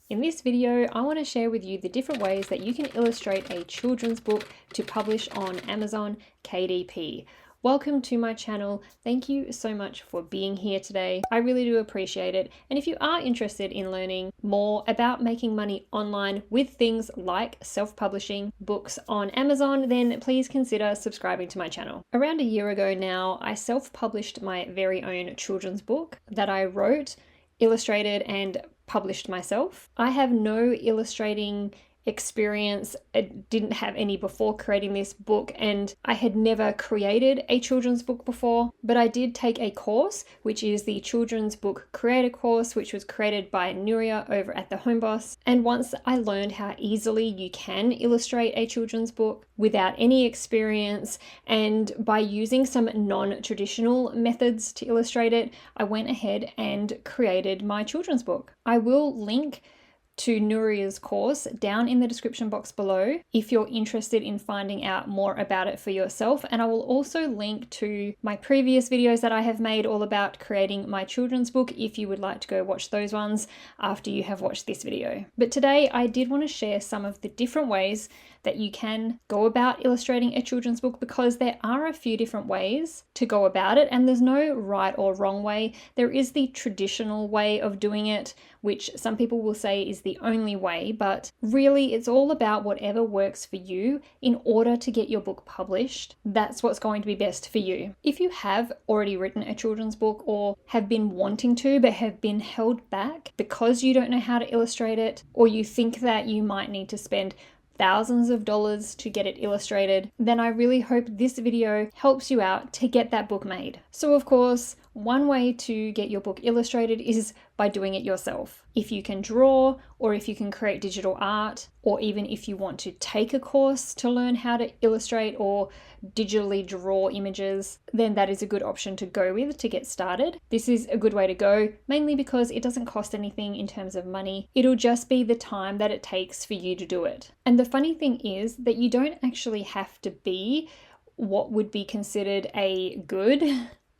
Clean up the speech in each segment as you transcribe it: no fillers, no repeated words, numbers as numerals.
In this video, I want to share with you the different ways that you can illustrate a children's book to publish on Amazon KDP. Welcome to my channel. Thank you so much for being here today. I really do appreciate it. And if you are interested in learning more about making money online with things like self-publishing books on Amazon, then please consider subscribing to my channel. Around a year ago now, I self-published my very own children's book that I wrote, illustrated, and published myself. I have no illustrating experience. I didn't have any before creating this book, and I had never created a children's book before, but I did take a course, which is the Children's Book Creator course, which was created by Nuria over at the Home Boss. And once I learned how easily you can illustrate a children's book without any experience and by using some non-traditional methods to illustrate it, I went ahead and created my children's book. I will link to Nuria's course down in the description box below if you're interested in finding out more about it for yourself. And I will also link to my previous videos that I have made all about creating my children's book if you would like to go watch those ones after you have watched this video. But today I did want to share some of the different ways that you can go about illustrating a children's book, because there are a few different ways to go about it and there's no right or wrong way. There is the traditional way of doing it, which some people will say is the only way, but really it's all about whatever works for you in order to get your book published. That's what's going to be best for you. If you have already written a children's book or have been wanting to but have been held back because you don't know how to illustrate it, or you think that you might need to spend thousands of dollars to get it illustrated, then I really hope this video helps you out to get that book made. So of course, one way to get your book illustrated is by doing it yourself. If you can draw, or if you can create digital art, or even if you want to take a course to learn how to illustrate or digitally draw images, then that is a good option to go with to get started. This is a good way to go, mainly because it doesn't cost anything in terms of money. It'll just be the time that it takes for you to do it. And the funny thing is that you don't actually have to be what would be considered a good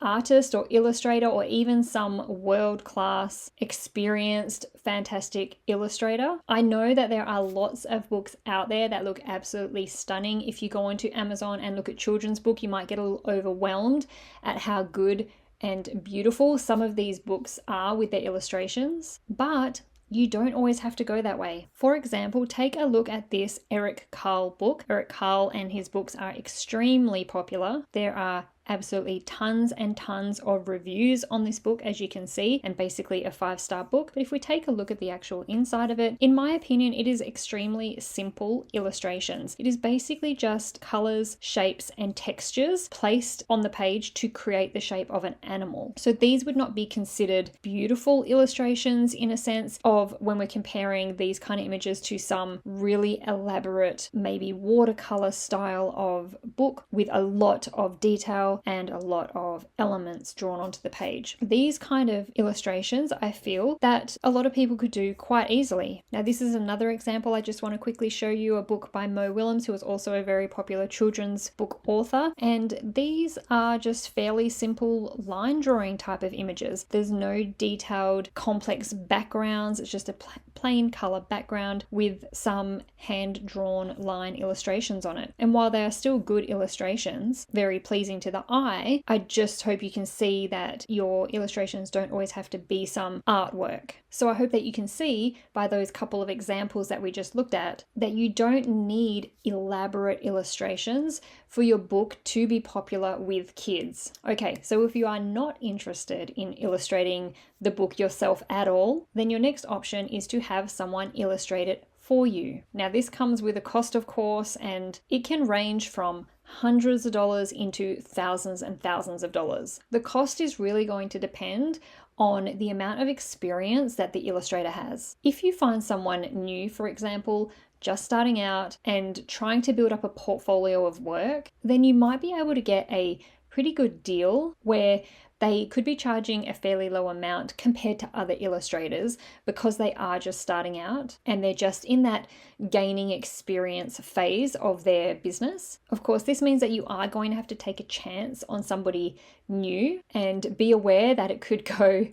artist or illustrator, or even some world-class, experienced, fantastic illustrator. I know that there are lots of books out there that look absolutely stunning. If you go onto Amazon and look at children's book, you might get a little overwhelmed at how good and beautiful some of these books are with their illustrations, but you don't always have to go that way. For example, take a look at this Eric Carle book. Eric Carle and his books are extremely popular. There are absolutely tons and tons of reviews on this book, as you can see, and basically a 5-star book. But if we take a look at the actual inside of it, in my opinion, it is extremely simple illustrations. It is basically just colors, shapes, and textures placed on the page to create the shape of an animal. So these would not be considered beautiful illustrations in a sense of when we're comparing these kind of images to some really elaborate, maybe watercolor style of book with a lot of detail and a lot of elements drawn onto the page. These kind of illustrations, I feel that a lot of people could do quite easily. Now, this is another example. I just want to quickly show you a book by Mo Willems, who is also a very popular children's book author. And these are just fairly simple line drawing type of images. There's no detailed, complex backgrounds. It's just a plain color background with some hand-drawn line illustrations on it. And while they are still good illustrations, very pleasing to the eye, I just hope you can see that your illustrations don't always have to be some artwork. So I hope that you can see by those couple of examples that we just looked at that you don't need elaborate illustrations for your book to be popular with kids. Okay, so if you are not interested in illustrating the book yourself at all, then your next option is to have someone illustrate it for you. Now, this comes with a cost, of course, and it can range from hundreds of dollars into thousands and thousands of dollars. The cost is really going to depend on the amount of experience that the illustrator has. If you find someone new, for example, just starting out and trying to build up a portfolio of work, then you might be able to get a pretty good deal where they could be charging a fairly low amount compared to other illustrators because they are just starting out and they're just in that gaining experience phase of their business. Of course, this means that you are going to have to take a chance on somebody new and be aware that it could go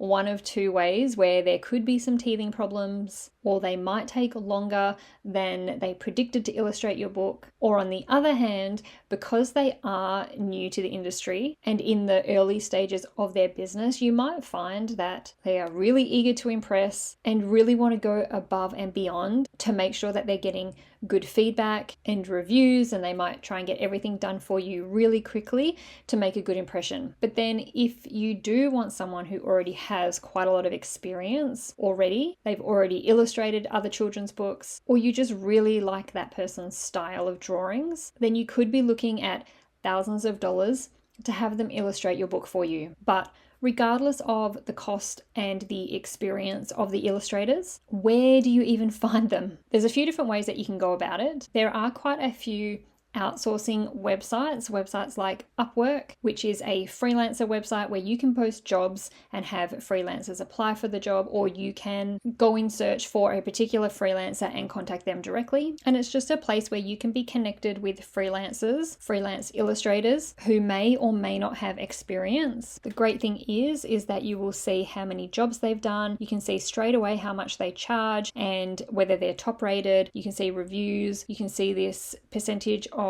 one of two ways, where there could be some teething problems, or they might take longer than they predicted to illustrate your book. Or on the other hand, because they are new to the industry and in the early stages of their business, you might find that they are really eager to impress and really want to go above and beyond to make sure that they're getting good feedback and reviews, and they might try and get everything done for you really quickly to make a good impression. But then if you do want someone who already has quite a lot of experience already, they've already illustrated other children's books, or you just really like that person's style of drawings, then you could be looking at thousands of dollars to have them illustrate your book for you. But regardless of the cost and the experience of the illustrators, where do you even find them? There's a few different ways that you can go about it. There are quite a few outsourcing websites like Upwork, which is a freelancer website where you can post jobs and have freelancers apply for the job, or you can go in search for a particular freelancer and contact them directly. And it's just a place where you can be connected with freelancers, freelance illustrators who may or may not have experience. The great thing is that you will see how many jobs they've done. You can see straight away how much they charge and whether they're top rated. You can see reviews. You can see this percentage of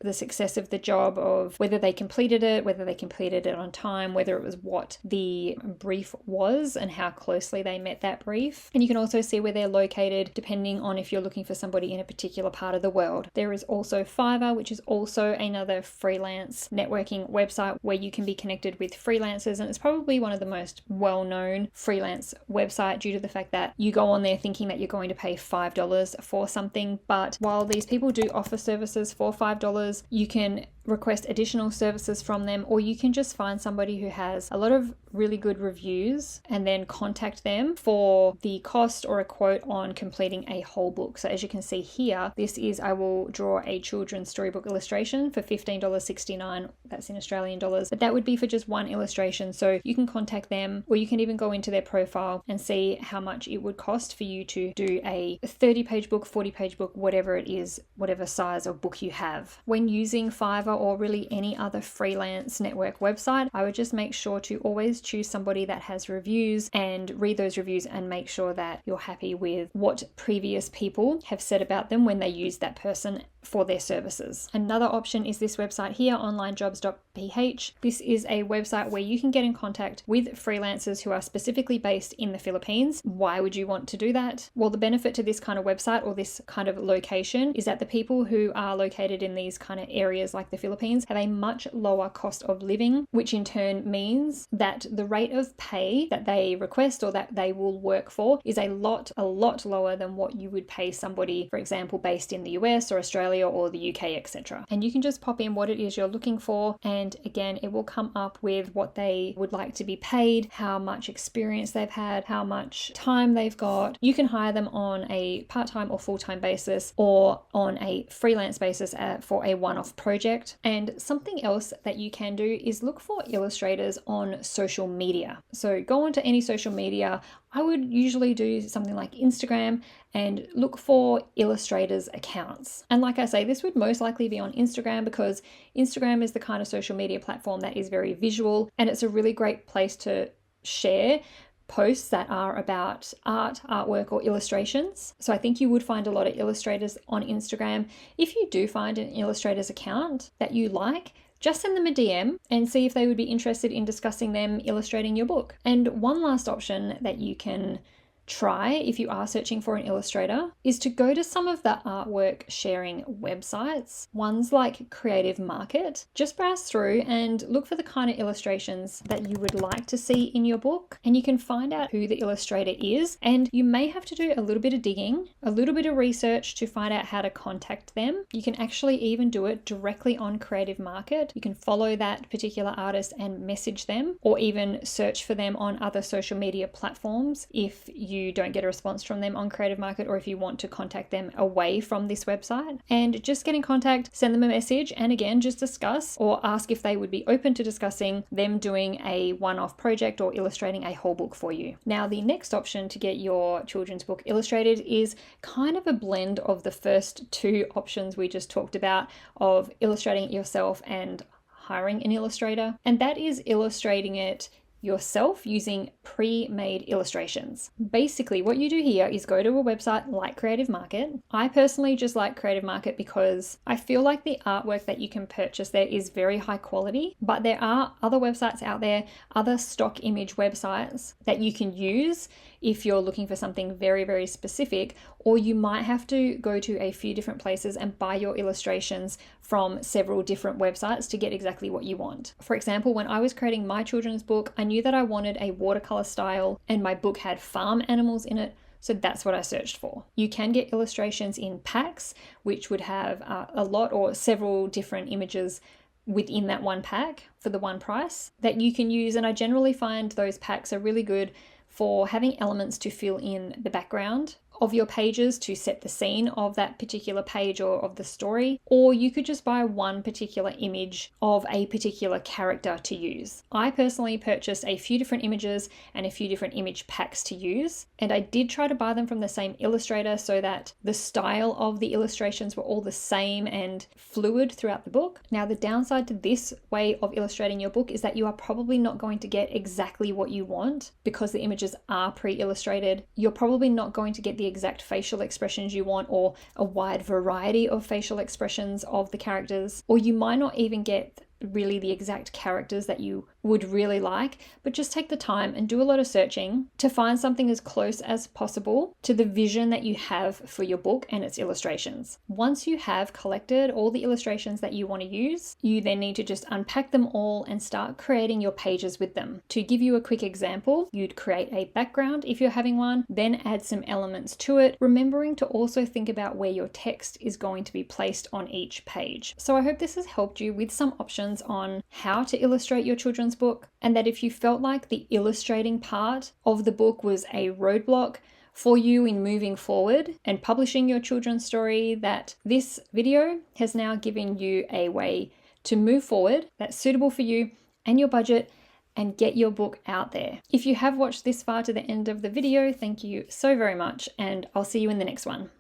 the success of the job, of whether they completed it on time, whether it was what the brief was and how closely they met that brief. And you can also see where they're located depending on if you're looking for somebody in a particular part of the world. There is also Fiverr, which is also another freelance networking website where you can be connected with freelancers, and it's probably one of the most well-known freelance website due to the fact that you go on there thinking that you're going to pay $5 for something, but while these people do offer services for $5, you can request additional services from them, or you can just find somebody who has a lot of really good reviews and then contact them for the cost or a quote on completing a whole book. So as you can see here, this is I will draw a children's storybook illustration for $15.69. That's in Australian dollars, but that would be for just one illustration. So you can contact them, or you can even go into their profile and see how much it would cost for you to do a 30-page book, 40-page book, whatever it is, whatever size of book you have. When using Fiverr or really any other freelance network website, I would just make sure to always choose somebody that has reviews and read those reviews and make sure that you're happy with what previous people have said about them when they use that person for their services. Another option is this website here, onlinejobs.ph. This is a website where you can get in contact with freelancers who are specifically based in the Philippines. Why would you want to do that? Well, the benefit to this kind of website or this kind of location is that the people who are located in these kind of areas like the Philippines have a much lower cost of living, which in turn means that the rate of pay that they request or that they will work for is a lot lower than what you would pay somebody, for example, based in the US or Australia or the UK, etc. And you can just pop in what it is you're looking for, and again, it will come up with what they would like to be paid, how much experience they've had, how much time they've got. You can hire them on a part-time or full-time basis, or on a freelance basis for a one-off project. And something else that you can do is look for illustrators on social media. So go onto any social media. I would usually do something like Instagram and look for illustrators' accounts. And like I say, this would most likely be on Instagram because Instagram is the kind of social media platform that is very visual, and it's a really great place to share posts that are about art, artwork, or illustrations. So I think you would find a lot of illustrators on Instagram. If you do find an illustrator's account that you like, just send them a DM and see if they would be interested in discussing them illustrating your book. And one last option that you can try if you are searching for an illustrator is to go to some of the artwork sharing websites, ones like Creative Market. Just browse through and look for the kind of illustrations that you would like to see in your book, and you can find out who the illustrator is, and you may have to do a little bit of digging, a little bit of research to find out how to contact them. You can actually even do it directly on Creative Market. You can follow that particular artist and message them, or even search for them on other social media platforms if you don't get a response from them on Creative Market, or if you want to contact them away from this website. And just get in contact, send them a message, and again, just discuss or ask if they would be open to discussing them doing a one-off project or illustrating a whole book for you. Now, the next option to get your children's book illustrated is kind of a blend of the first two options we just talked about, of illustrating it yourself and hiring an illustrator, and that is illustrating it yourself using pre-made illustrations. Basically, what you do here is go to a website like Creative Market. I personally just like Creative Market because I feel like the artwork that you can purchase there is very high quality, but there are other websites out there, other stock image websites that you can use if you're looking for something very, very specific, or you might have to go to a few different places and buy your illustrations from several different websites to get exactly what you want. For example, when I was creating my children's book, I knew that I wanted a watercolor style and my book had farm animals in it. So that's what I searched for. You can get illustrations in packs, which would have a lot or several different images within that one pack for the one price that you can use. And I generally find those packs are really good for having elements to fill in the background of your pages to set the scene of that particular page or of the story, or you could just buy one particular image of a particular character to use. I personally purchased a few different images and a few different image packs to use, and I did try to buy them from the same illustrator so that the style of the illustrations were all the same and fluid throughout the book. Now, the downside to this way of illustrating your book is that you are probably not going to get exactly what you want because the images are pre-illustrated. You're probably not going to get the exact facial expressions you want or a wide variety of facial expressions of the characters, or you might not even get really the exact characters that you would really like, but just take the time and do a lot of searching to find something as close as possible to the vision that you have for your book and its illustrations. Once you have collected all the illustrations that you want to use, you then need to just unpack them all and start creating your pages with them. To give you a quick example, you'd create a background if you're having one, then add some elements to it, remembering to also think about where your text is going to be placed on each page. So I hope this has helped you with some options on how to illustrate your children's book, and that if you felt like the illustrating part of the book was a roadblock for you in moving forward and publishing your children's story, that this video has now given you a way to move forward that's suitable for you and your budget and get your book out there. If you have watched this far to the end of the video, thank you so very much, and I'll see you in the next one.